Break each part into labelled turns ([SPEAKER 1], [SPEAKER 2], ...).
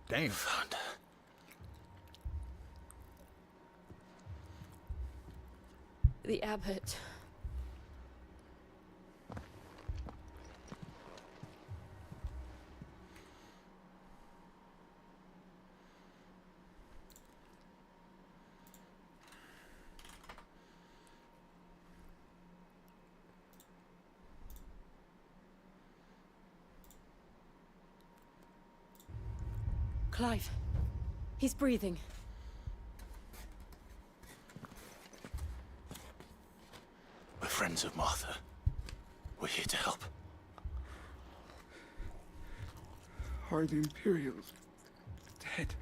[SPEAKER 1] Damn.
[SPEAKER 2] Found her.
[SPEAKER 3] The abbot. Clive. He's breathing.
[SPEAKER 2] We're friends of Martha. We're here to help.
[SPEAKER 4] Are the Imperials dead?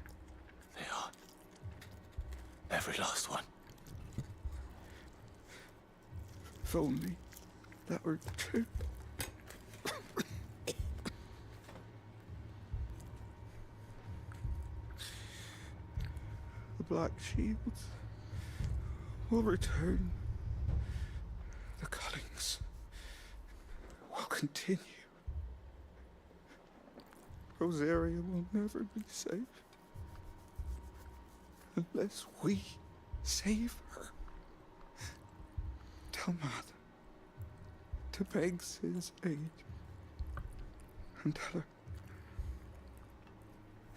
[SPEAKER 2] They are. Every last one.
[SPEAKER 4] If only that were true. The Black Shields will return. The cuttings will continue. Rosaria will never be saved unless we save her. Tell Matt to beg his aid and tell her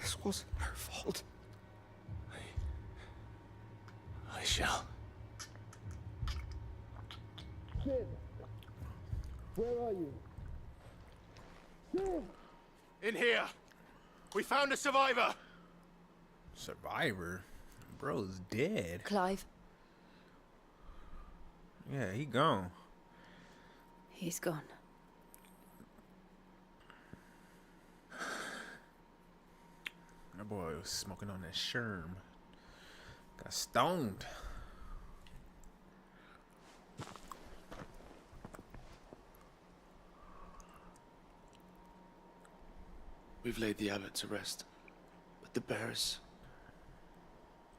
[SPEAKER 4] this wasn't her fault.
[SPEAKER 2] I shall.
[SPEAKER 5] Sid, where are you? Sid!
[SPEAKER 2] In here! We found a survivor!
[SPEAKER 1] Survivor? Bro's dead.
[SPEAKER 3] Clive.
[SPEAKER 1] Yeah, he gone.
[SPEAKER 3] He's gone.
[SPEAKER 1] That boy was smoking on that sherm. Got stoned.
[SPEAKER 2] We've laid the abbot to rest. But the bearers...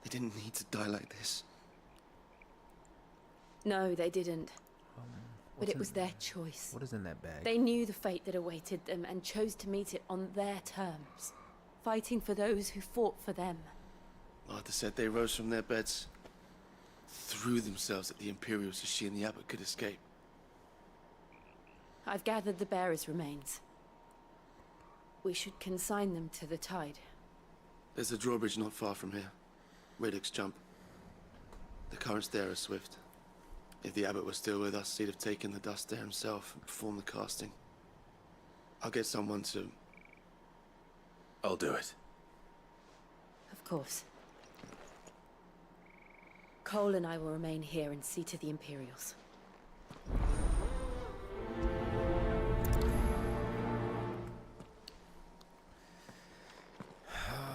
[SPEAKER 2] they didn't need to die like this.
[SPEAKER 3] No, they didn't. But
[SPEAKER 1] What's
[SPEAKER 3] it was
[SPEAKER 1] in-
[SPEAKER 3] their choice.
[SPEAKER 1] What is in that bag?
[SPEAKER 3] They knew the fate that awaited them and chose to meet it on their terms, fighting for those who fought for them.
[SPEAKER 2] Martha said they rose from their beds, threw themselves at the Imperials so she and the abbot could escape.
[SPEAKER 3] I've gathered the bearers' remains. We should consign them to the tide.
[SPEAKER 2] There's a drawbridge not far from here. Radix Jump. The currents there are swift. If the abbot was still with us, he'd have taken the dust there himself and performed the casting. I'll get someone to... I'll do it.
[SPEAKER 3] Of course. Cole and I will remain here and see to the Imperials.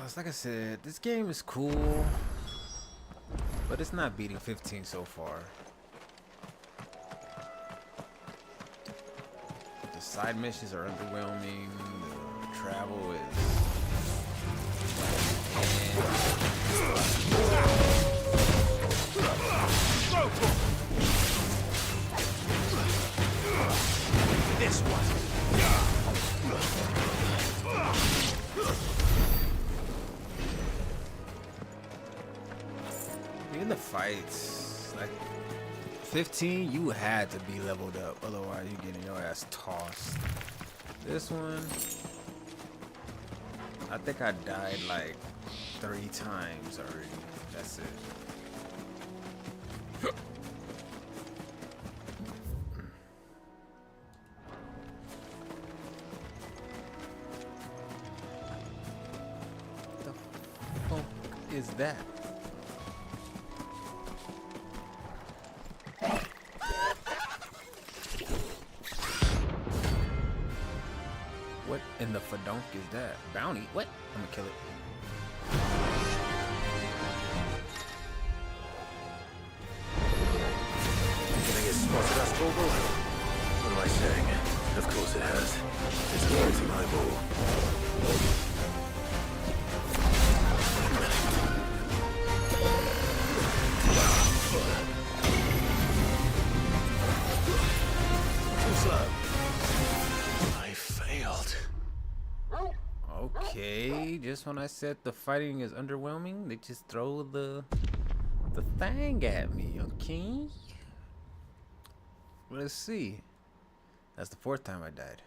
[SPEAKER 1] It's like I said, this game is cool, but it's not beating 15 so far. The side missions are underwhelming. The travel is...
[SPEAKER 2] This one!
[SPEAKER 1] In the fights, like 15, you had to be leveled up, otherwise you're getting your ass tossed. This one, I think I died like 3 times already. That's it. What the fuck is that? What in the fadonk is that? Bounty? What? I'm gonna kill it.
[SPEAKER 2] Think it's spotted us, Corporal? What am I saying? Of course it has. It's a floating eyeball. Too slow. I failed.
[SPEAKER 1] Okay. Okay, just when I said the fighting is underwhelming, they just throw the thing at me, okay? Let's see. That's the 4th time I died.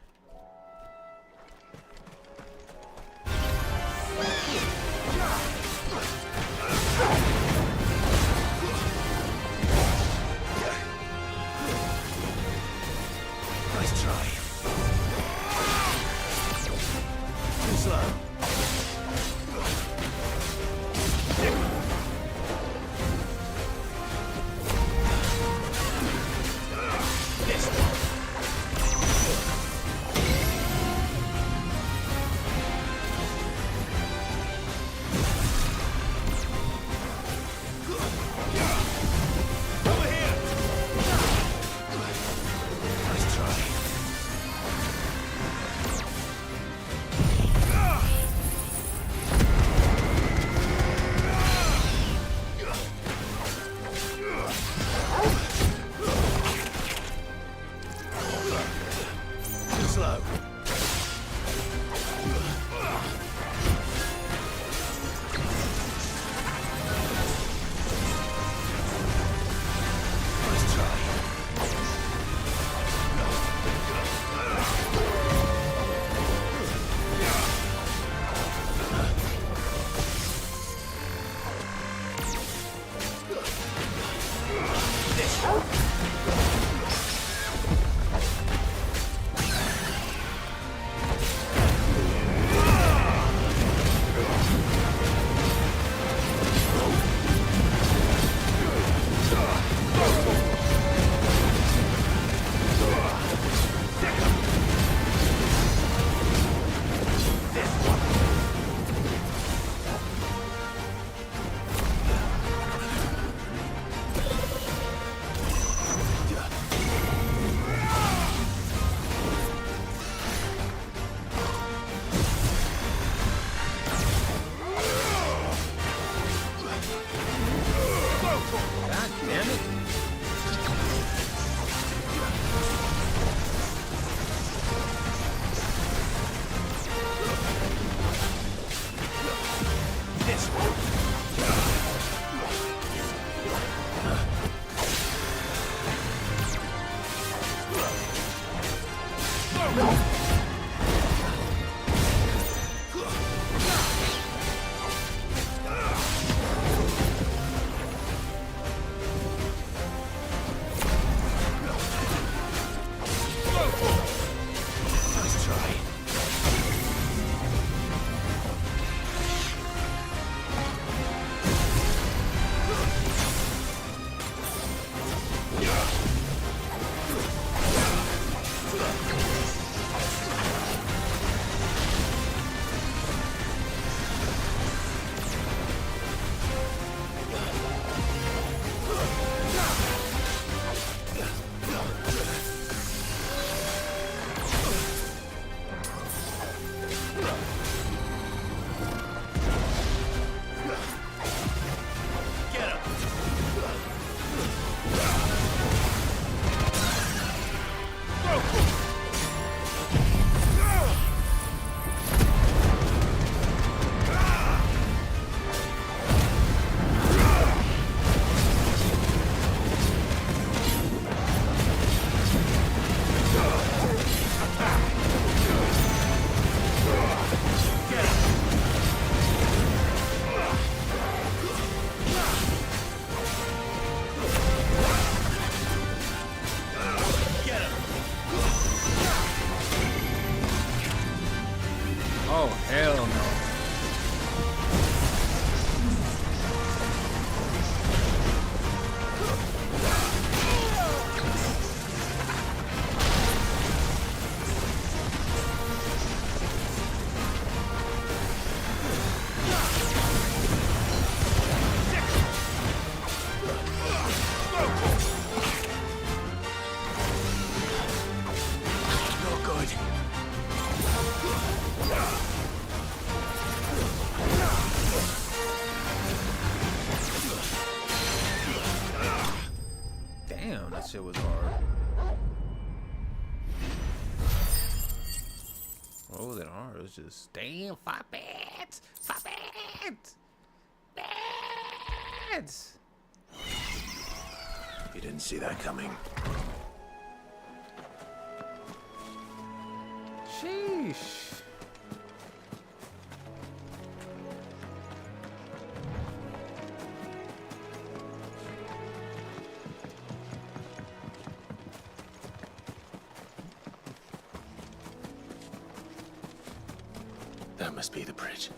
[SPEAKER 6] Nice try. Too slow. This one. Over here. Nice try. Too slow. Nice try. This one.
[SPEAKER 1] God damn it.
[SPEAKER 6] This one. Nice try. Get him. Get him. Get him.
[SPEAKER 1] Oh, hell no.
[SPEAKER 6] No good.
[SPEAKER 1] Oh, there are. It was just damn 5 beds. 5 beds. Beds.
[SPEAKER 6] You didn't see that coming.
[SPEAKER 1] Sheesh.
[SPEAKER 6] That must be the bridge.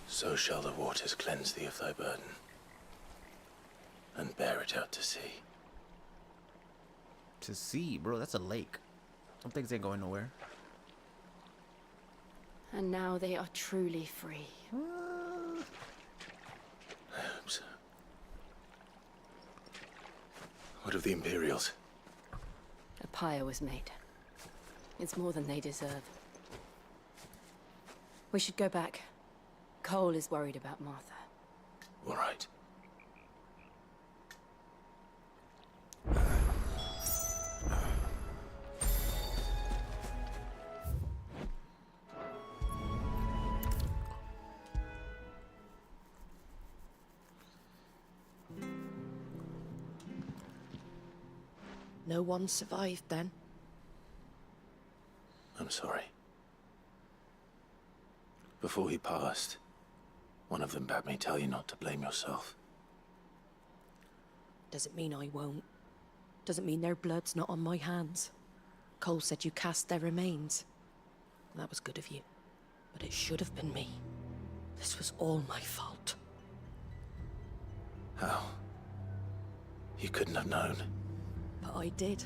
[SPEAKER 6] So shall the waters cleanse thee of thy burden, and bear it out to sea.
[SPEAKER 1] To sea, bro. That's a lake. Some things ain't going nowhere.
[SPEAKER 3] And now they are truly free.
[SPEAKER 6] I hope so. What of the Imperials?
[SPEAKER 3] A pyre was made. It's more than they deserve. We should go back. Cole is worried about Martha.
[SPEAKER 6] All right.
[SPEAKER 7] No one survived then?
[SPEAKER 6] I'm sorry. Before he passed, one of them bade me tell you not to blame yourself.
[SPEAKER 7] Doesn't mean I won't. Doesn't mean their blood's not on my hands. Cole said you cast their remains. That was good of you. But it should have been me. This was all my fault.
[SPEAKER 6] How? You couldn't have known.
[SPEAKER 7] But I did.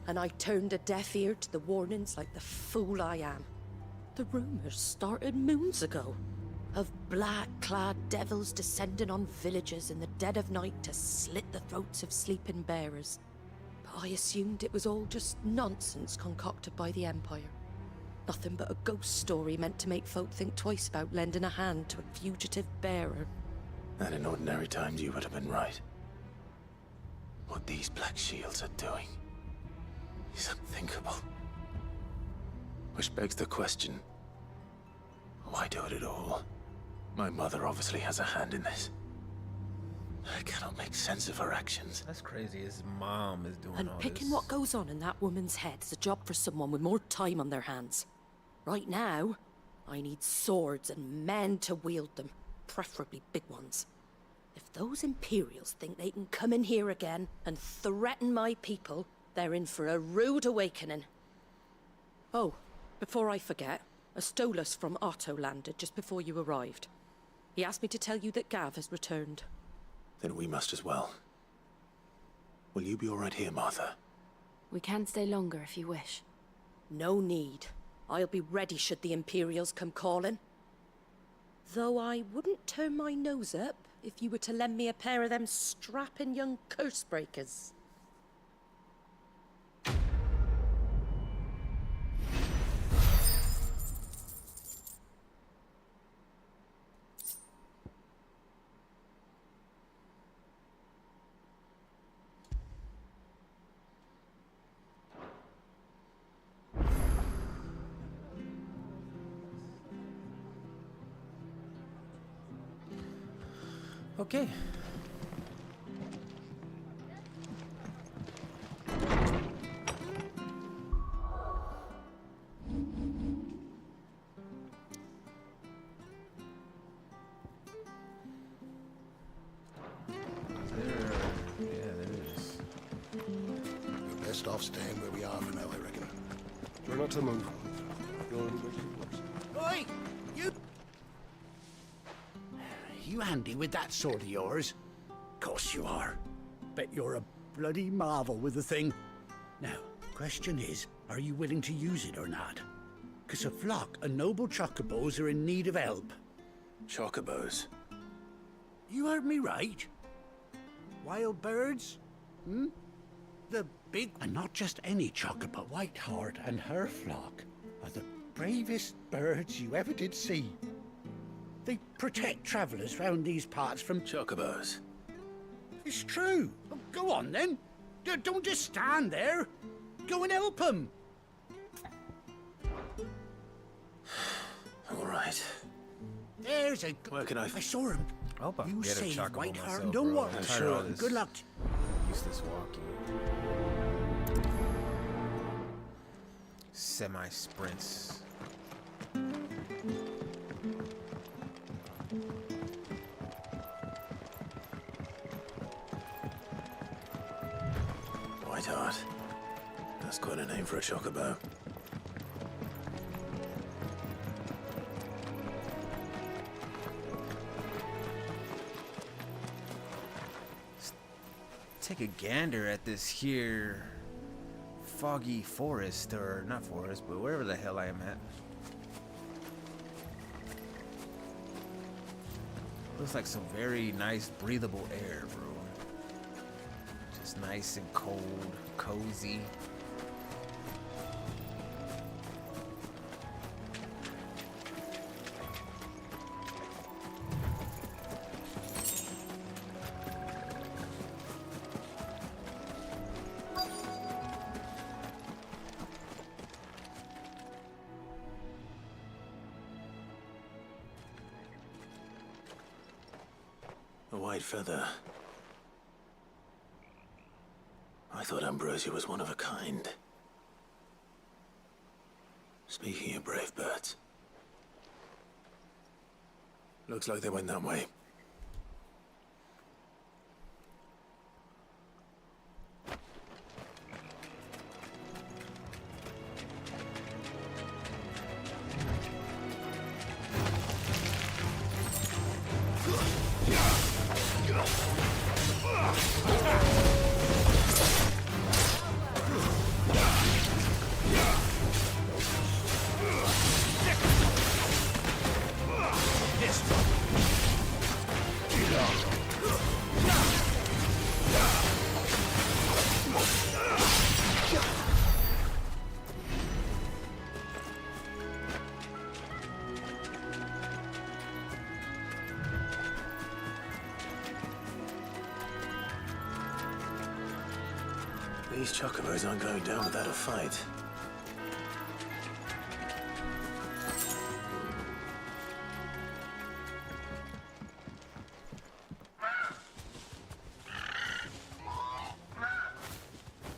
[SPEAKER 7] And I turned a deaf ear to the warnings like the fool I am. The rumors started moons ago. Of black-clad devils descending on villages in the dead of night to slit the throats of sleeping bearers. But I assumed it was all just nonsense concocted by the Empire. Nothing but a ghost story meant to make folk think twice about lending a hand to a fugitive bearer.
[SPEAKER 6] And in ordinary times you would have been right. What these Black Shields are doing is unthinkable. Which begs the question, why do it at all? My mother obviously has a hand in this. I cannot make sense of her actions.
[SPEAKER 1] That's crazy. His mom is doing
[SPEAKER 7] And
[SPEAKER 1] all
[SPEAKER 7] picking
[SPEAKER 1] this.
[SPEAKER 7] what goes on in that woman's head is a job for someone with more time on their hands. Right now, I need swords and men to wield them, preferably big ones. If those Imperials think they can come in here again and threaten my people, they're in for a rude awakening. Oh, before I forget, a Stolas from Otto landed just before you arrived. He asked me to tell you that Gav has returned.
[SPEAKER 6] Then we must as well. Will you be all right here, Martha?
[SPEAKER 3] We can stay longer if you wish.
[SPEAKER 7] No need. I'll be ready should the Imperials come calling. Though I wouldn't turn my nose up if you were to lend me a pair of them strapping young curse breakers.
[SPEAKER 1] Okay.
[SPEAKER 8] We're best off staying where we are for now, I reckon.
[SPEAKER 5] Try not to move. You'll only make it worse.
[SPEAKER 9] Oi! You handy with that sword of yours? Course you are. Bet you're a bloody marvel with the thing. Now, question is, are you willing to use it or not? 'Cause a flock of noble chocobos are in need of help.
[SPEAKER 6] Chocobos.
[SPEAKER 9] You heard me right. Wild birds? The big, and not just any chocobo. Whiteheart and her flock are the bravest birds you ever did see. They protect travellers round these parts from...
[SPEAKER 6] Chocobos.
[SPEAKER 9] It's true. Oh, go on, then. Don't just stand there. Go and help them.
[SPEAKER 6] All right.
[SPEAKER 9] There's a...
[SPEAKER 6] Where can I...
[SPEAKER 9] I saw him.
[SPEAKER 1] I hope I can
[SPEAKER 9] You
[SPEAKER 1] get a
[SPEAKER 9] save
[SPEAKER 1] chocobo
[SPEAKER 9] Whiteheart
[SPEAKER 1] myself,
[SPEAKER 9] and don't
[SPEAKER 1] bro.
[SPEAKER 9] worry.
[SPEAKER 1] I'm tired of all this
[SPEAKER 9] Good luck.
[SPEAKER 1] useless walking. Semi-sprints.
[SPEAKER 6] Whiteheart. That's quite a name for a chocobo.
[SPEAKER 1] Take a gander at this here foggy forest, or not forest, but wherever the hell I am at. Looks like some very nice breathable air, bro. Just nice and cold, cozy.
[SPEAKER 6] A white feather. I thought Ambrosia was one of a kind. Speaking of brave birds. Looks like they went that way. These chocobos aren't going down without a fight.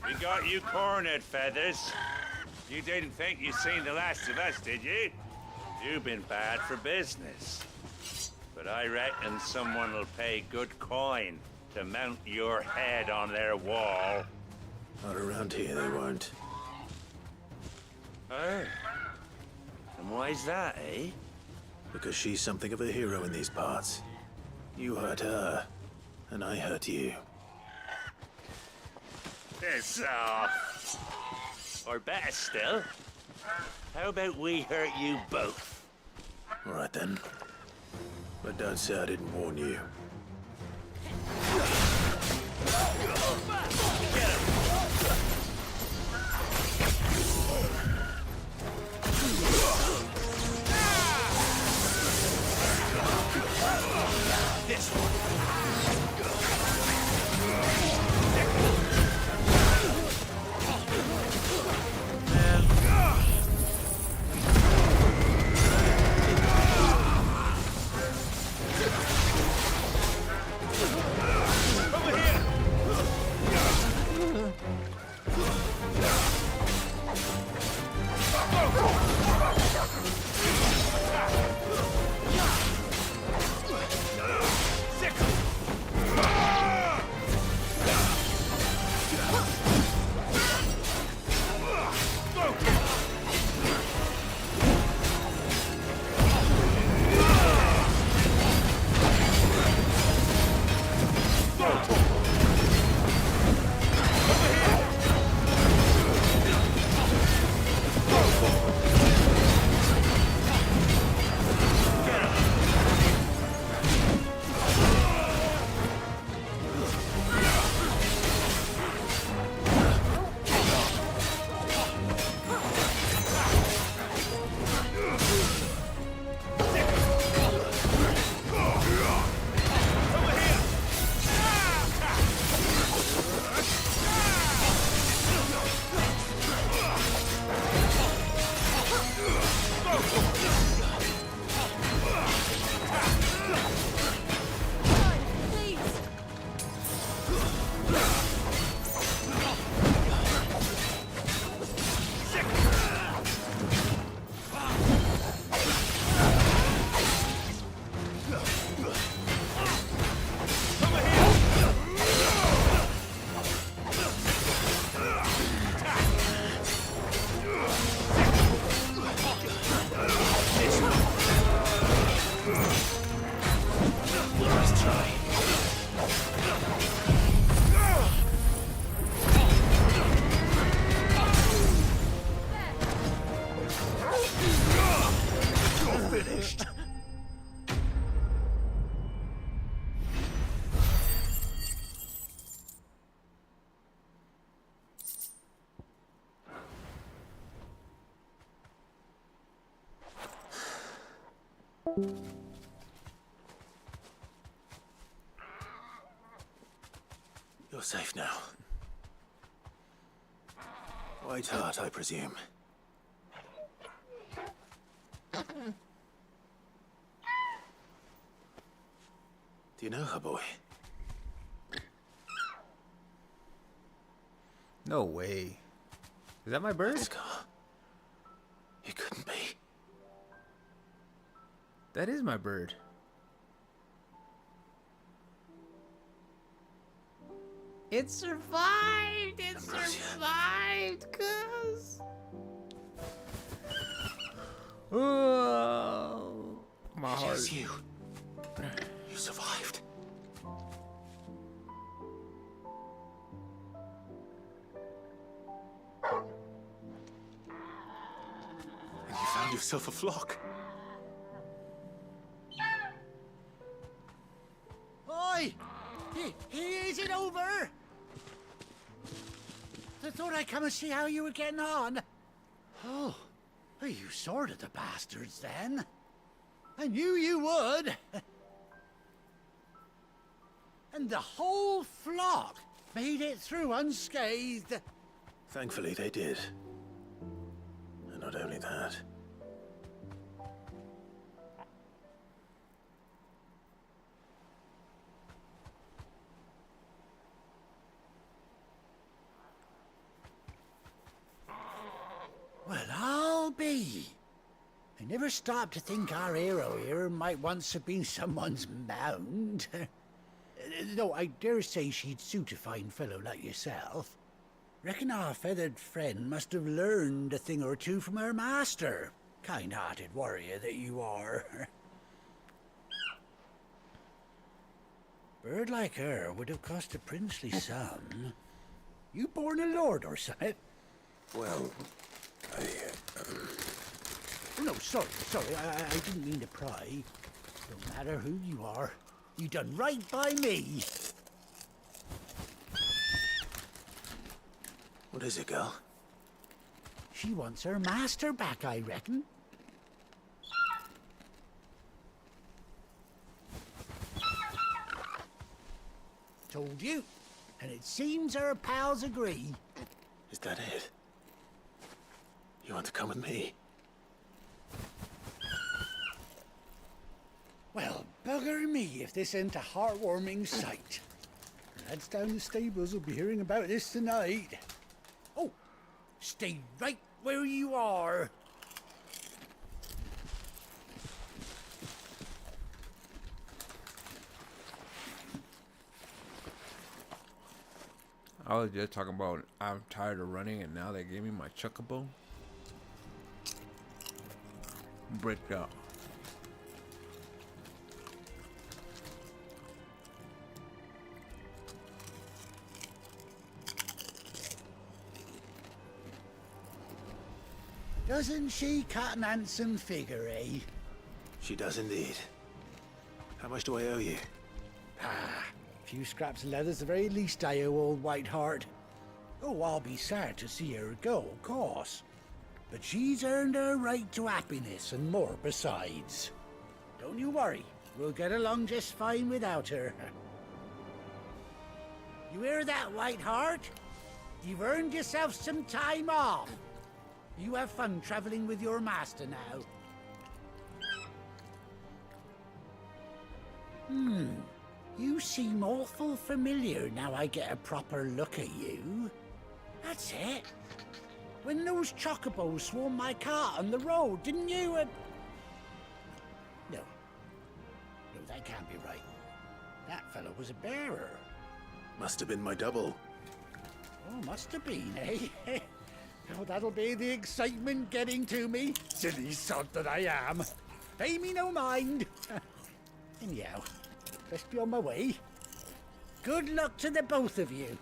[SPEAKER 10] We got you cornered, Feathers. You didn't think you'd seen the last of us, did you? You've been bad for business. But I reckon someone will pay good coin to mount your head on their wall.
[SPEAKER 6] Not around here, they won't.
[SPEAKER 10] Oh? And why's that, eh?
[SPEAKER 6] Because she's something of a hero in these parts. You hurt her, and I hurt you.
[SPEAKER 10] Piss off. Or better still, how about we hurt you both?
[SPEAKER 6] All right then. But don't say I didn't warn you.
[SPEAKER 10] This one.
[SPEAKER 6] You're safe now. White Hart, I presume. Do you know her, boy?
[SPEAKER 1] No way. Is that my bird?
[SPEAKER 6] Scar. It couldn't be.
[SPEAKER 1] That is my bird. It survived! It survived, cuz! Oh, my heart.
[SPEAKER 6] Yes, you. You survived. And you found yourself a flock.
[SPEAKER 9] Oi! Is it over? I thought I'd come and see how you were getting on. Oh, well, you sorted the bastards then. I knew you would. And the whole flock made it through unscathed.
[SPEAKER 6] Thankfully, they did. And not only that.
[SPEAKER 9] Well, I'll be. I never stopped to think our hero here might once have been someone's mound. Though I dare say she'd suit a fine fellow like yourself. Reckon our feathered friend must have learned a thing or two from her master. Kind-hearted warrior that you are. Bird like her would have cost a princely sum. You born a lord or something?
[SPEAKER 6] Well,
[SPEAKER 9] Oh, no, sorry. I didn't mean to pry. Don't matter who you are. You done right by me.
[SPEAKER 6] What is it, girl?
[SPEAKER 9] She wants her master back, I reckon. Told you. And it seems her pals agree.
[SPEAKER 6] Is that it? You want to come with me?
[SPEAKER 9] Well, bugger me if this ain't a heartwarming sight. Lads down the stables will be hearing about this tonight. Oh, stay right where you are.
[SPEAKER 1] I was just talking about I'm tired of running, and now they gave me my chocobo. Bricked up.
[SPEAKER 9] Doesn't she cut an handsome figure, eh?
[SPEAKER 6] She does indeed. How much do I owe you?
[SPEAKER 9] Ah, a few scraps of leather's the very least I owe old White Hart. Oh, I'll be sad to see her go, of course. But she's earned her right to happiness and more besides. Don't you worry, we'll get along just fine without her. You hear that, White Hart? You've earned yourself some time off. You have fun traveling with your master now. You seem awful familiar now I get a proper look at you. That's it. When those chocobos swarmed my cart on the road, didn't you? No, that can't be right. That fellow was a bearer.
[SPEAKER 6] Must have been my double.
[SPEAKER 9] Oh, must have been, eh? Oh, that'll be the excitement getting to me. Silly sod that I am. Pay me no mind. Anyhow, best be on my way. Good luck to the both of you.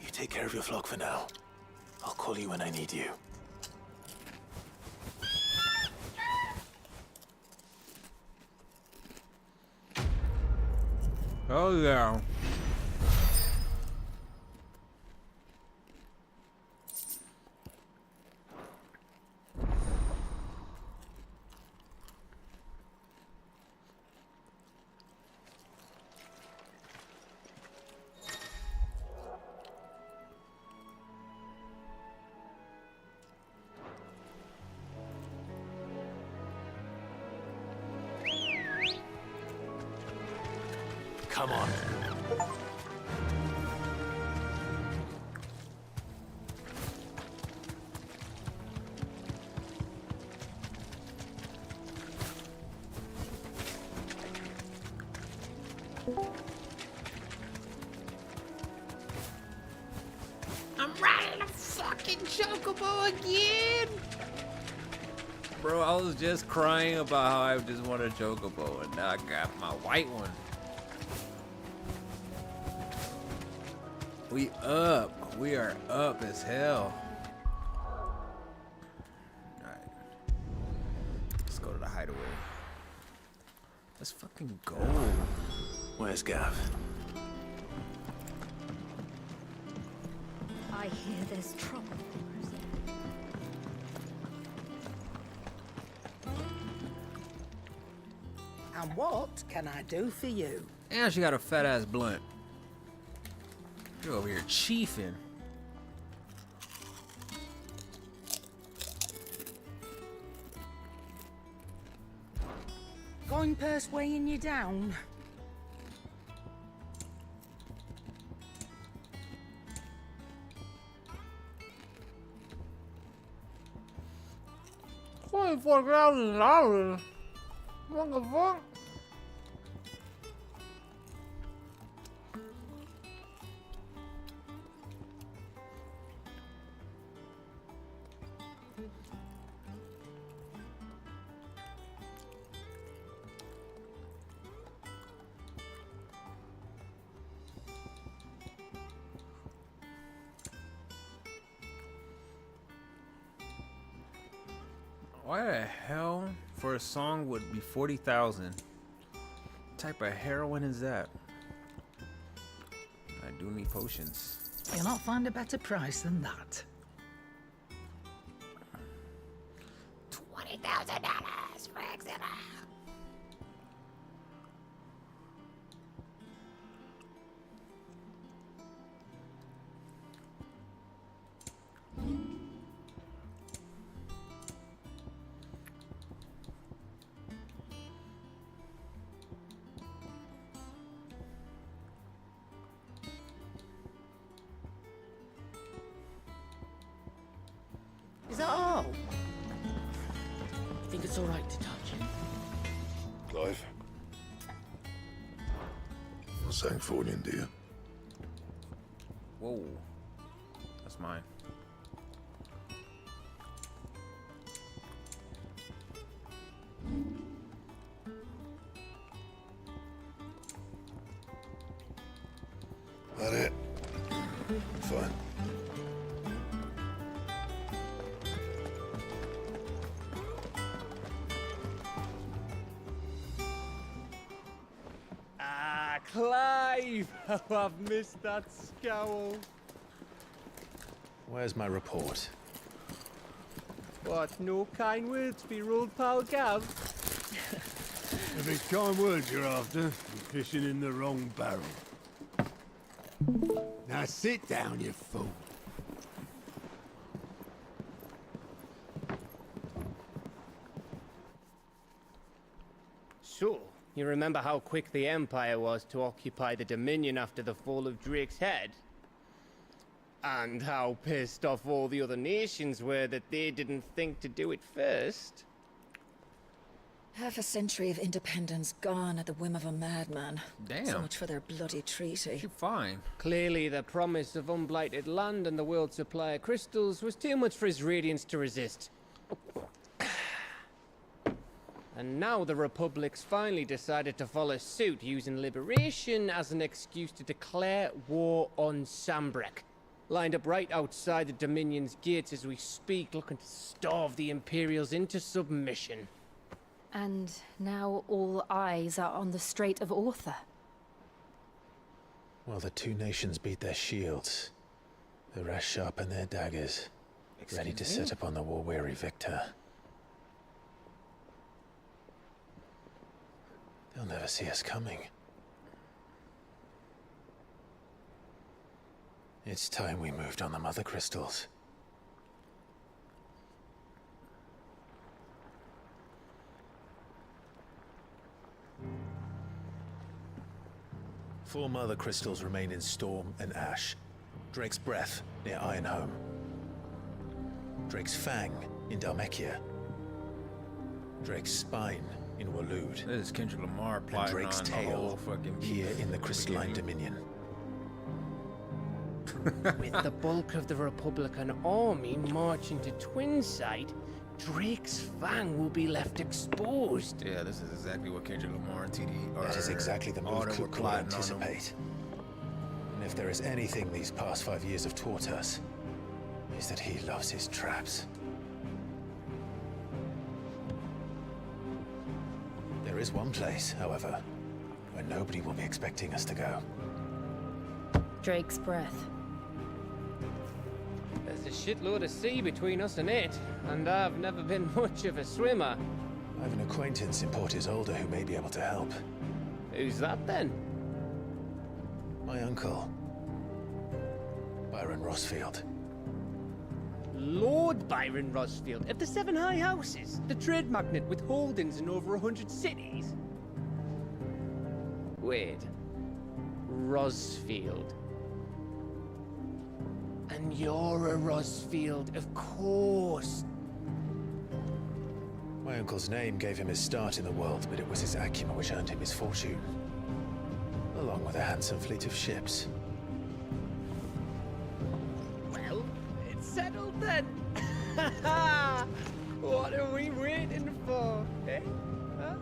[SPEAKER 6] You take care of your flock for now. I'll call you when I need you.
[SPEAKER 1] Oh yeah.
[SPEAKER 6] Come on.
[SPEAKER 9] I'm riding a fucking chocobo again!
[SPEAKER 1] Bro, I was just crying about how I just want a chocobo, and now I got my white one. We up. We are up as hell. Alright. Let's go to the hideaway. Let's fucking go.
[SPEAKER 6] Where's Gav?
[SPEAKER 11] I hear there's trouble.
[SPEAKER 9] And what can I do for you?
[SPEAKER 1] And she got a fat ass blunt. You're over here chiefing.
[SPEAKER 9] Going purse weighing you down?
[SPEAKER 1] $24,000. What the fuck? Why the hell for a song would be 40,000? What type of heroin is that? I do need potions.
[SPEAKER 9] You'll not find a better price than that.
[SPEAKER 11] $20,000 for exit.
[SPEAKER 9] Is that all? Think it's all right to touch?
[SPEAKER 8] Clive. What's something for you, dear?
[SPEAKER 1] Whoa. That's mine.
[SPEAKER 8] That it? Fine.
[SPEAKER 5] Clive! Oh, I've missed that scowl.
[SPEAKER 6] Where's my report?
[SPEAKER 5] What, no kind words for your old pal Gav?
[SPEAKER 12] If it's kind words you're after, you're fishing in the wrong barrel. Now sit down, you fool.
[SPEAKER 13] So, you remember how quick the Empire was to occupy the Dominion after the fall of Drake's head? And how pissed off all the other nations were that they didn't think to do it first?
[SPEAKER 11] Half a century of independence gone at the whim of a madman.
[SPEAKER 1] Damn.
[SPEAKER 11] So much for their bloody treaty.
[SPEAKER 1] You're fine.
[SPEAKER 13] Clearly, the promise of unblighted land and the world's supply of crystals was too much for his radiance to resist. And now the Republic's finally decided to follow suit, using liberation as an excuse to declare war on Sambrek. Lined up right outside the Dominion's gates as we speak, looking to starve the Imperials into submission.
[SPEAKER 3] And now all eyes are on the Strait of Author.
[SPEAKER 6] Well, the two nations beat their shields. The rest sharpen their daggers, ready to set upon the war-weary victor. They'll never see us coming. It's time we moved on the mother crystals. 4 mother crystals remain in Storm and Ash. Drake's Breath near Ironhome. Drake's Fang in Dhalmekia. Drake's Spine in Waloed.
[SPEAKER 1] This is Kendrick Lamar
[SPEAKER 6] And
[SPEAKER 1] plotting
[SPEAKER 6] Drake's
[SPEAKER 1] on the whole
[SPEAKER 6] Tail
[SPEAKER 1] fucking
[SPEAKER 6] here
[SPEAKER 1] beef
[SPEAKER 6] in the
[SPEAKER 1] at
[SPEAKER 6] Crystalline
[SPEAKER 1] beginning.
[SPEAKER 6] Dominion.
[SPEAKER 13] With the bulk of the Republican army marching to Twinside, Drake's Fang will be left exposed.
[SPEAKER 1] Yeah, this is exactly what Kendrick Lamar and TD are.
[SPEAKER 6] That is exactly the move
[SPEAKER 1] all that were
[SPEAKER 6] Cook will
[SPEAKER 1] plotting on them.
[SPEAKER 6] anticipate. And if there is anything these past 5 years have taught us, is that he loves his traps. There is one place, however, where nobody will be expecting us to go.
[SPEAKER 3] Drake's Breath.
[SPEAKER 13] There's a shitload of sea between us and it, and I've never been much of a swimmer.
[SPEAKER 6] I have an acquaintance in Port Isolde who may be able to help.
[SPEAKER 13] Who's that then?
[SPEAKER 6] My uncle, Byron Rossfield.
[SPEAKER 13] Lord Byron Rosfield of the Seven High Houses, the trade magnate with holdings in over 100 cities. Wait. Rosfield. And you're a Rosfield, of course.
[SPEAKER 6] My uncle's name gave him his start in the world, but it was his acumen which earned him his fortune, along with a handsome fleet of ships.
[SPEAKER 13] Well, it's settled then. What are we waiting for, eh? Huh?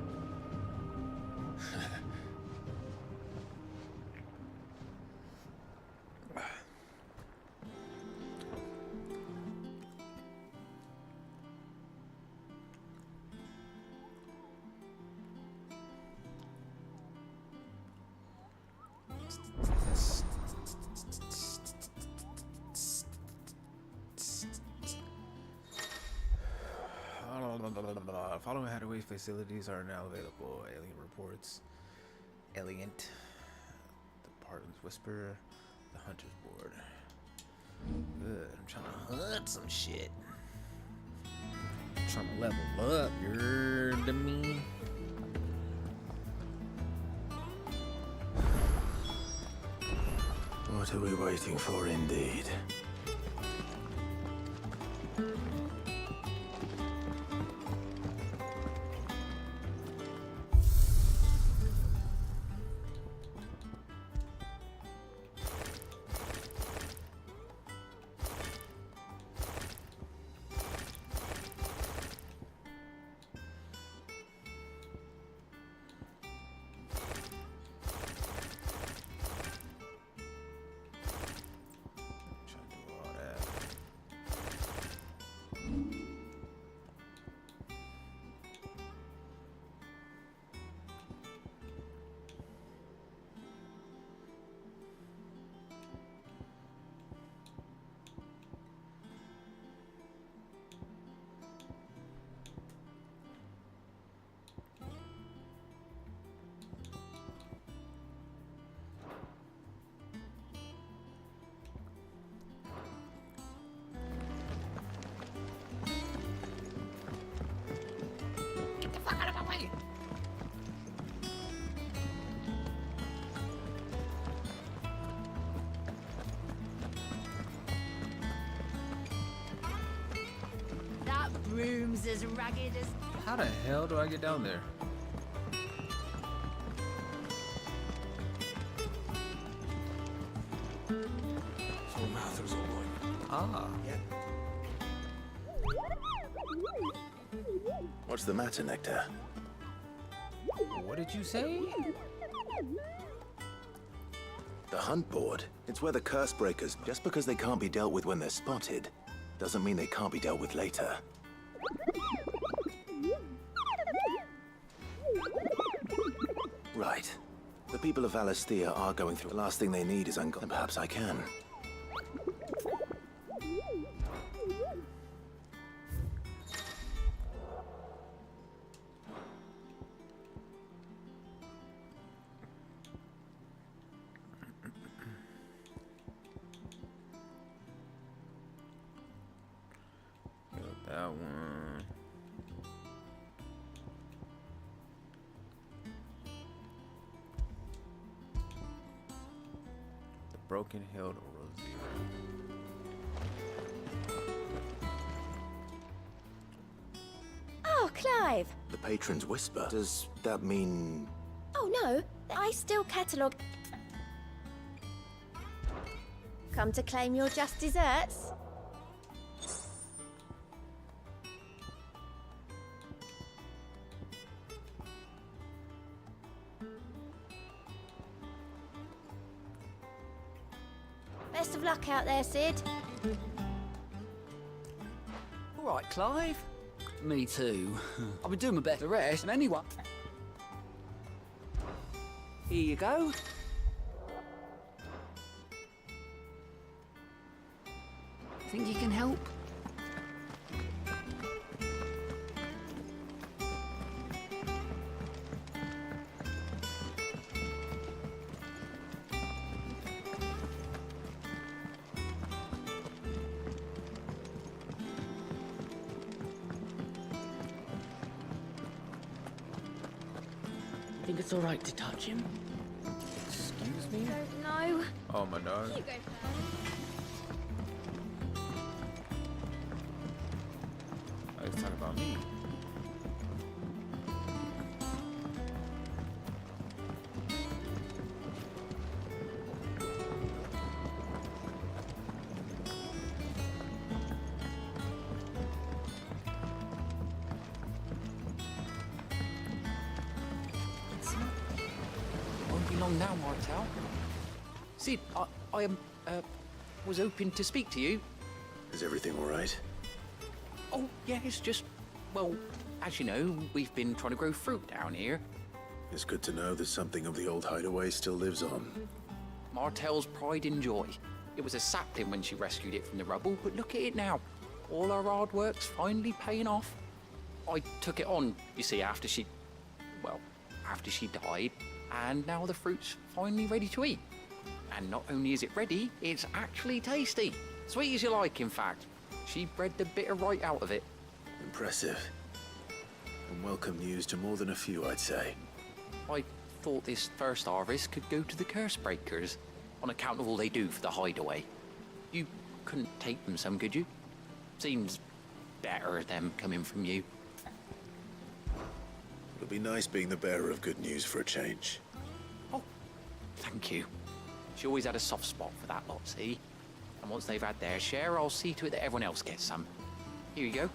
[SPEAKER 1] Following hideaway facilities are now available. Alien reports. Alien. The Pardon's Whisper. The Hunter's Board. Good. I'm trying to hunt some shit. I'm trying to level up. You heard me?
[SPEAKER 6] What are we waiting for, indeed?
[SPEAKER 3] That broom's as ragged as...
[SPEAKER 1] How the hell do I get down there?
[SPEAKER 5] So Mather's all right.
[SPEAKER 1] Ah.
[SPEAKER 6] What's the matter, Nectar?
[SPEAKER 1] What did you say?
[SPEAKER 6] The hunt board. It's where the curse breakers, just because they can't be dealt with when they're spotted, doesn't mean they can't be dealt with later. Right. The people of Valisthea are going through. The last thing they need is uncle. And perhaps I can.
[SPEAKER 1] That one. Broken Hill to Rosier.
[SPEAKER 14] Oh, Clive.
[SPEAKER 6] The Patron's Whisper. Does that mean...
[SPEAKER 14] Oh, no. I still catalogue... Come to claim your just desserts? Best of luck out there, Sid.
[SPEAKER 15] All right, Clive. Me too. I've been doing my best to rest, and anyone... Here you go. Think you can help? Think it's all right to touch him?
[SPEAKER 1] Excuse me?
[SPEAKER 14] No.
[SPEAKER 1] Oh my god.
[SPEAKER 14] You go first.
[SPEAKER 1] I was talking about me.
[SPEAKER 15] Won't be long now, Martel. Sid, I was hoping to speak to you.
[SPEAKER 6] Is everything all right?
[SPEAKER 15] Oh, yeah, it's just... Well, as you know, we've been trying to grow fruit down here.
[SPEAKER 6] It's good to know that something of the old hideaway still lives on.
[SPEAKER 15] Martel's pride and joy. It was a sapling when she rescued it from the rubble, but look at it now. All our hard work's finally paying off. I took it on, you see, after she died, and now the fruit's finally ready to eat. And not only is it ready, it's actually tasty. Sweet as you like, in fact. She bred the bitter right out of it.
[SPEAKER 6] Impressive. And welcome news to more than a few, I'd say.
[SPEAKER 15] I thought this first harvest could go to the curse breakers, on account of all they do for the hideaway. You couldn't take them some, could you? Seems better them coming from you.
[SPEAKER 6] It'll be nice being the bearer of good news for a change.
[SPEAKER 15] Oh, thank you. She always had a soft spot for that lot, see? And once they've had their share, I'll see to it that everyone else gets some. Here you go.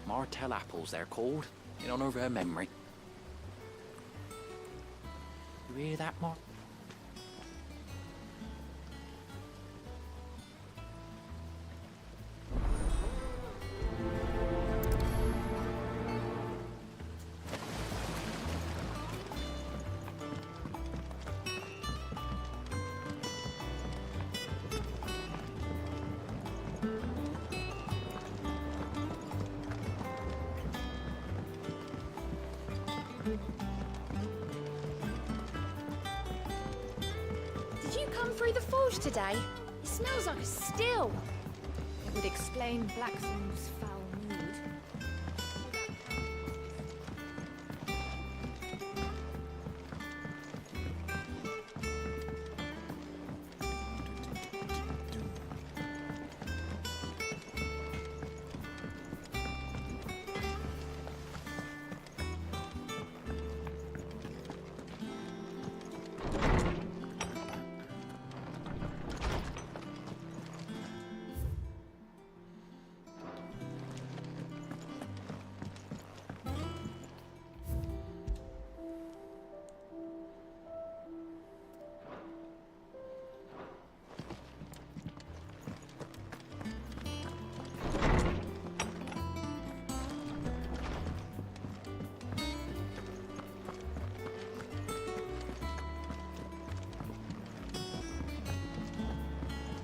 [SPEAKER 15] Martel apples, they're called, in honor of her memory. You hear that, Mar?
[SPEAKER 14] Did you come through the forge today? It smells like a still.
[SPEAKER 3] It would explain Blackson's foul mood.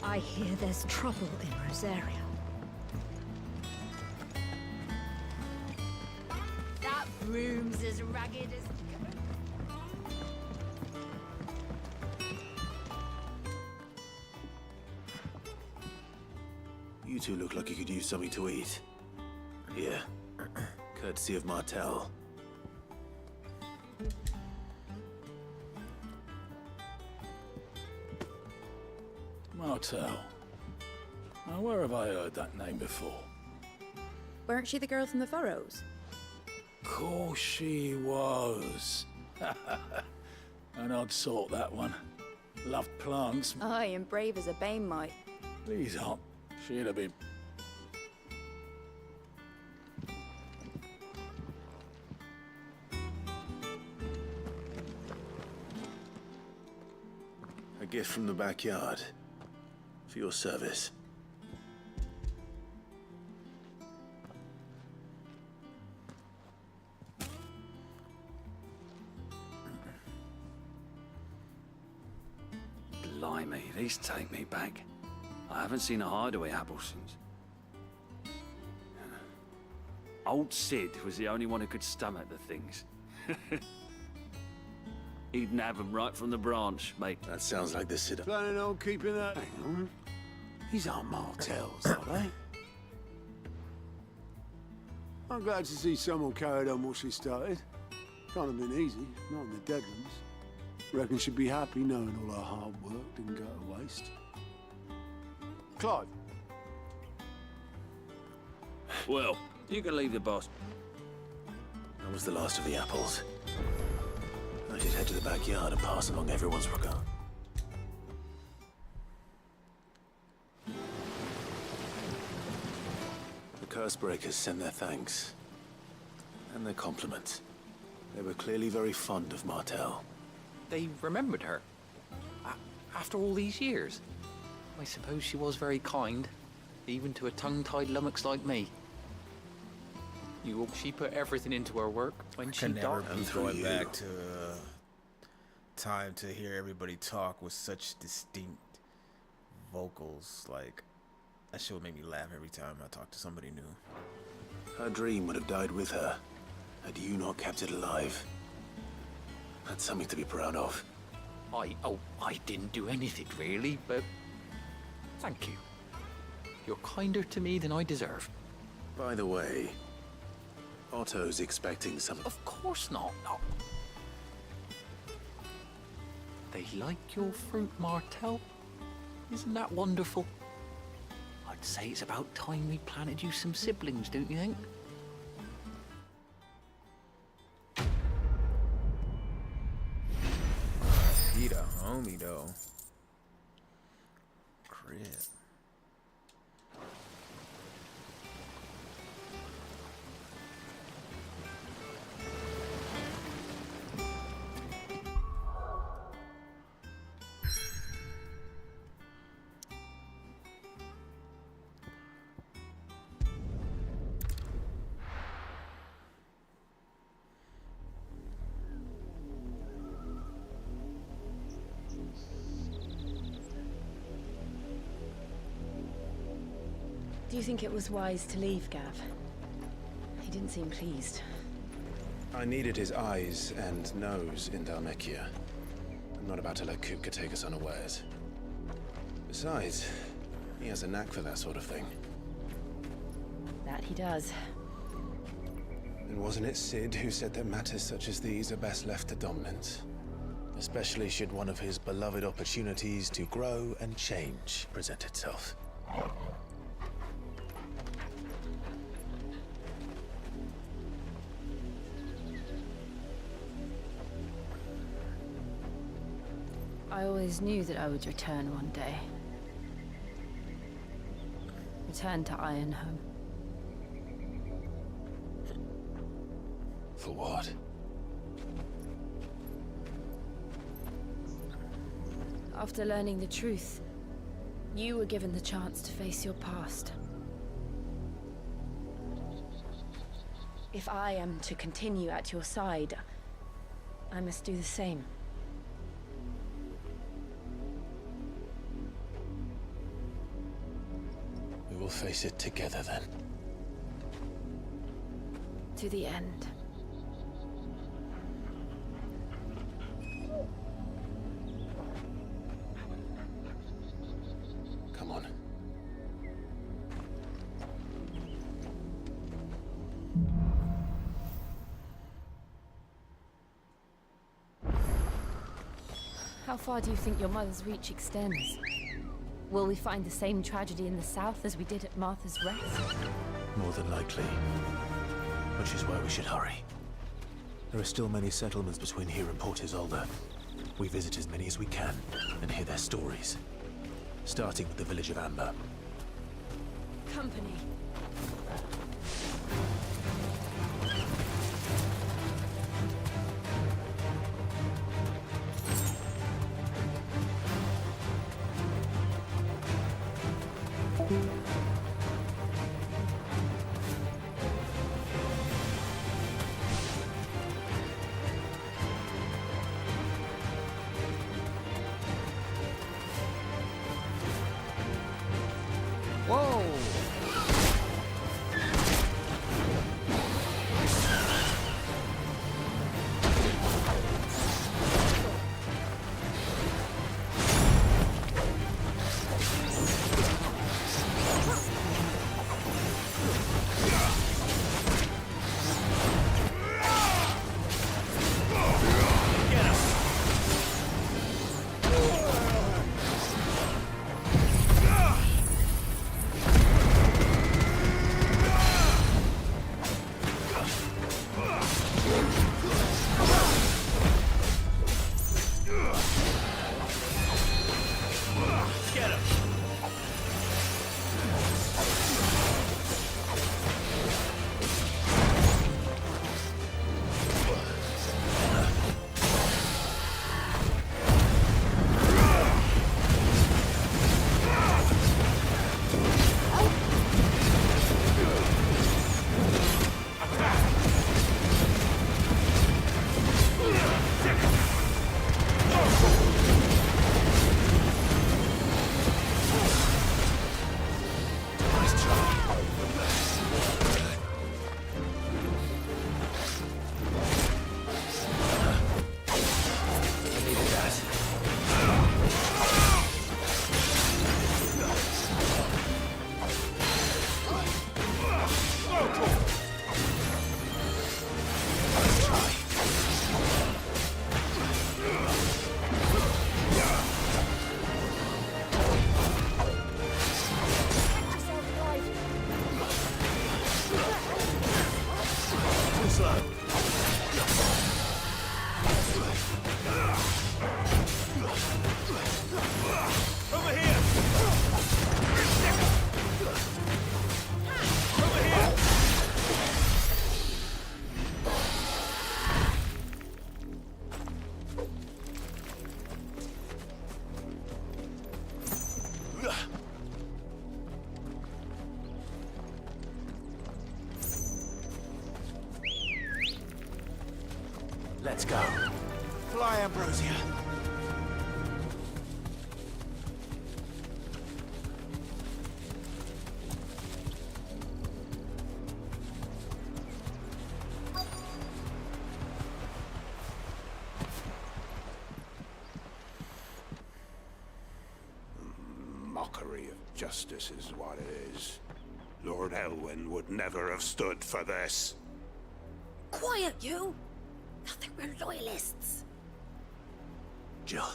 [SPEAKER 11] I hear there's trouble in Rosaria.
[SPEAKER 14] That room's as ragged as...
[SPEAKER 6] You two look like you could use something to eat. Here. Courtesy of Martel.
[SPEAKER 9] Martel. Now, where have I heard that name before?
[SPEAKER 11] Weren't she the girl from the Furrows?
[SPEAKER 9] Course she was. An odd sort, that one. Loved plants.
[SPEAKER 11] Aye, and brave as a bane might.
[SPEAKER 9] Please, Aunt. She'd have been...
[SPEAKER 6] A gift from the backyard. For your service.
[SPEAKER 16] Blimey, these take me back. I haven't seen a hideaway apple since. Old Sid was the only one who could stomach the things. He'd nab them right from the branch, mate.
[SPEAKER 6] That sounds like the Sid.
[SPEAKER 12] Planning on keeping that?
[SPEAKER 9] Hang on. These aren't Martels, are they?
[SPEAKER 12] I'm glad to see someone carried on what she started. Can't have been easy, not in the Deadlands. Reckon she'd be happy knowing all her hard work didn't go to waste. Clive.
[SPEAKER 16] Well, you can leave the boss.
[SPEAKER 6] That was the last of the apples. I should head to the backyard and pass along everyone's regard. The Cursebreakers sent their thanks. And their compliments. They were clearly very fond of Martel.
[SPEAKER 15] They remembered her. After all these years. I suppose she was very kind, even to a tongue-tied lummox like me. She put everything into her work when she
[SPEAKER 1] Can never
[SPEAKER 15] died.
[SPEAKER 1] be going back to time to hear everybody talk with such distinct vocals. Like, that shit would make me laugh every time I talk to somebody new.
[SPEAKER 6] Her dream would have died with her, had you not kept it alive. That's something to be proud of.
[SPEAKER 15] I didn't do anything really, but thank you. You're kinder to me than I deserve.
[SPEAKER 6] By the way, Otto's expecting some...
[SPEAKER 15] Of course not. No. They like your fruit, Martel. Isn't that wonderful? I'd say it's about time we planted you some siblings, don't you think?
[SPEAKER 1] He the homie though. Crib.
[SPEAKER 3] Do you think it was wise to leave, Gav? He didn't seem pleased.
[SPEAKER 6] I needed his eyes and nose in Dhalmekia. I'm not about to let Kupka take us unawares. Besides, he has a knack for that sort of thing.
[SPEAKER 3] That he does.
[SPEAKER 6] And wasn't it Sid who said that matters such as these are best left to dominance? Especially should one of his beloved opportunities to grow and change present itself.
[SPEAKER 3] I always knew that I would return one day. Return to Ironhome.
[SPEAKER 6] For what?
[SPEAKER 3] After learning the truth, you were given the chance to face your past. If I am to continue at your side, I must do the same.
[SPEAKER 6] We will face it together then.
[SPEAKER 3] To the end.
[SPEAKER 6] Come on.
[SPEAKER 3] How far do you think your mother's reach extends? Will we find the same tragedy in the south as we did at Martha's Rest?
[SPEAKER 6] More than likely. Which is why we should hurry. There are still many settlements between here and Port Isolde. We visit as many as we can and hear their stories. Starting with the village of Amber.
[SPEAKER 3] Company.
[SPEAKER 13] Whoa!
[SPEAKER 6] Let's go.
[SPEAKER 9] Fly, Ambrosia.
[SPEAKER 5] Mockery of justice is what it is. Lord Elwyn would never have stood for this.
[SPEAKER 7] Quiet, you! Thought they were loyalists.
[SPEAKER 6] Jill,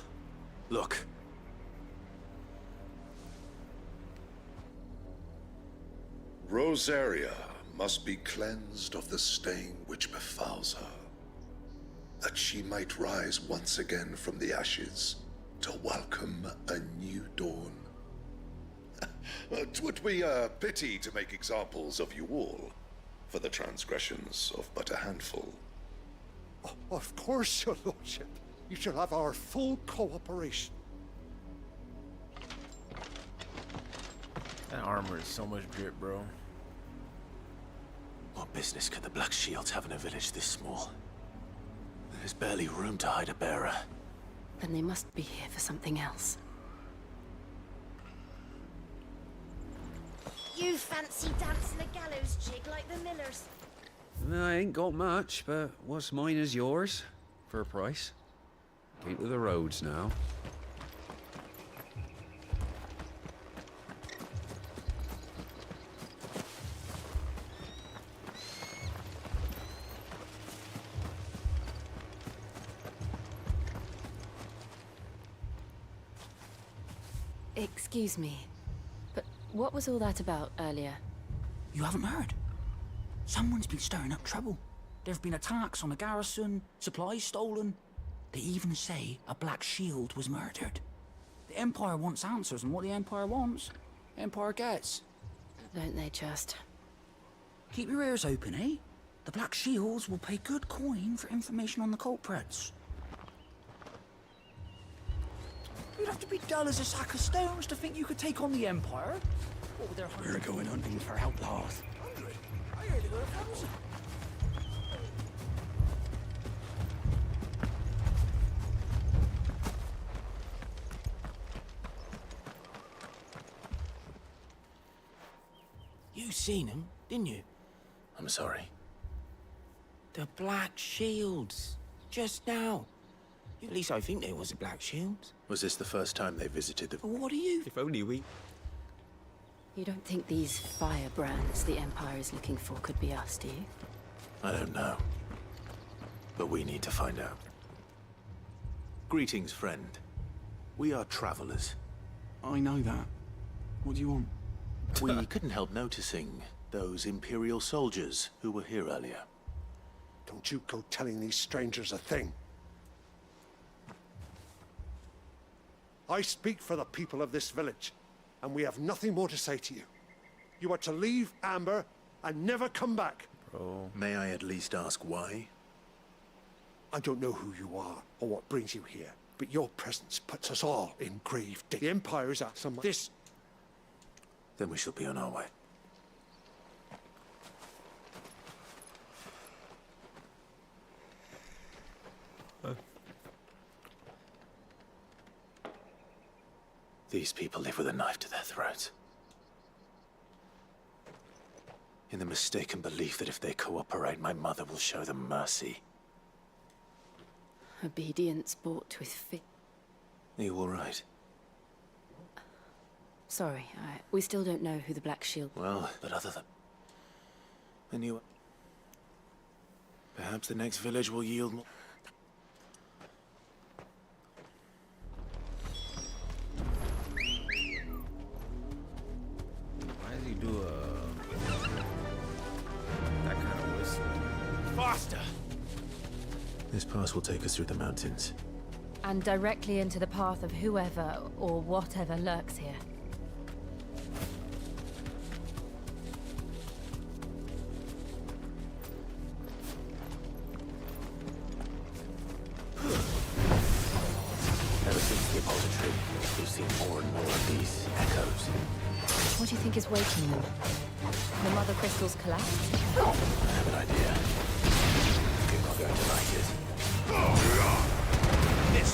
[SPEAKER 6] look.
[SPEAKER 17] Rosaria must be cleansed of the stain which befouls her, that she might rise once again from the ashes to welcome a new dawn. 'Twould be a pity to make examples of you all, for the transgressions of but a handful.
[SPEAKER 12] Of course, your lordship. You shall have our full cooperation.
[SPEAKER 1] That armor is so much drip, bro.
[SPEAKER 6] What business could the Black Shields have in a village this small? There's barely room to hide a bearer.
[SPEAKER 3] Then they must be here for something else.
[SPEAKER 14] You fancy dancing a gallows jig like the Millers?
[SPEAKER 16] I ain't got much, but what's mine is yours, for a price. Came to the roads now.
[SPEAKER 3] Excuse me, but what was all that about earlier?
[SPEAKER 18] You haven't heard? Someone's been stirring up trouble. There have been attacks on the garrison, supplies stolen. They even say a Black Shield was murdered. The Empire wants answers, and what the Empire wants, the Empire gets.
[SPEAKER 3] Don't they just?
[SPEAKER 18] Keep your ears open, eh? The Black Shields will pay good coin for information on the culprits. You'd have to be dull as a sack of stones to think you could take on the Empire. What with their
[SPEAKER 9] We're going hunting for outlaws.
[SPEAKER 18] I heard they got a thousand.
[SPEAKER 6] You seen him, didn't you? I'm sorry.
[SPEAKER 19] The Black Shields. Just now. At least I think there was a Black Shields.
[SPEAKER 6] Was this the first time they visited the...
[SPEAKER 19] What are you?
[SPEAKER 16] If only we...
[SPEAKER 3] You don't think these firebrands the Empire is looking for could be us, do you?
[SPEAKER 6] I don't know. But we need to find out. Greetings, friend. We are travelers.
[SPEAKER 4] I know that. What do you want?
[SPEAKER 6] We couldn't help noticing those Imperial soldiers who were here earlier.
[SPEAKER 8] Don't you go telling these strangers a thing. I speak for the people of this village, and we have nothing more to say to you. You are to leave Amber and never come back.
[SPEAKER 6] Bro, may I at least ask why?
[SPEAKER 8] I don't know who you are or what brings you here, but your presence puts us all in grave danger. The Empire is at some... This...
[SPEAKER 6] Then we shall be on our way. These people live with a knife to their throats. In the mistaken belief that if they cooperate, my mother will show them mercy.
[SPEAKER 3] Obedience bought with fear.
[SPEAKER 6] Are you all right?
[SPEAKER 3] Sorry, we still don't know who the Black Shield...
[SPEAKER 6] Well, but other than... Then you... Perhaps the next village will yield more...
[SPEAKER 16] Why does he do that kind of whistle?
[SPEAKER 10] Faster!
[SPEAKER 6] This pass will take us through the mountains.
[SPEAKER 3] And directly into the path of whoever or whatever lurks here.
[SPEAKER 6] Ever since the repository, we've seen more and more of these echoes.
[SPEAKER 3] What do you think is waking them? The Mother Crystal's collapse?
[SPEAKER 6] I have an idea. You're not going to like it.
[SPEAKER 10] This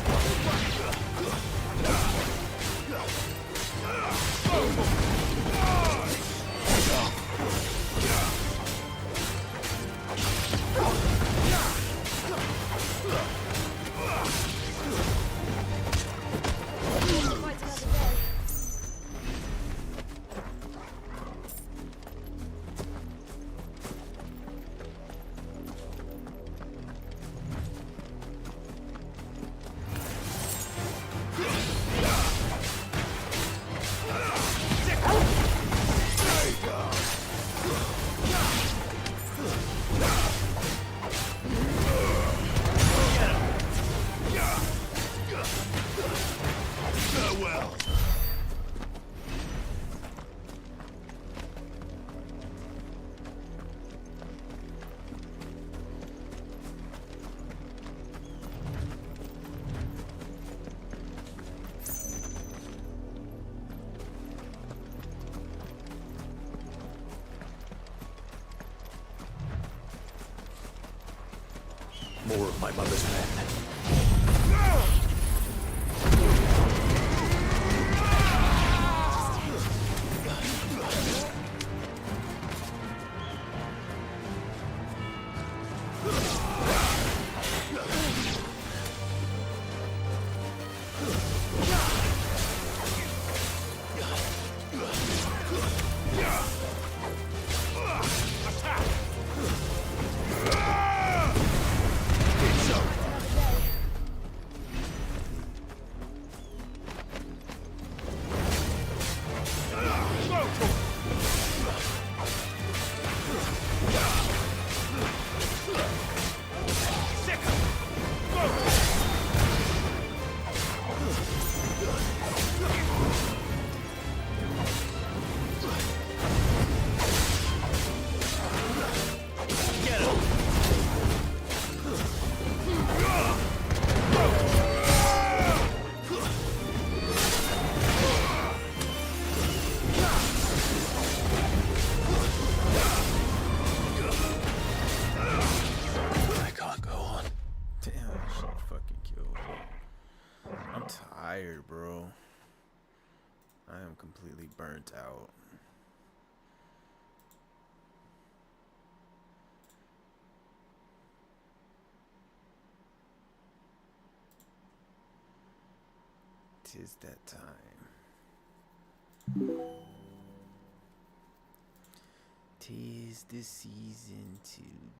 [SPEAKER 6] More of my mother's men.
[SPEAKER 1] tired, bro. I am completely burnt out. Tis that time. Tis the season to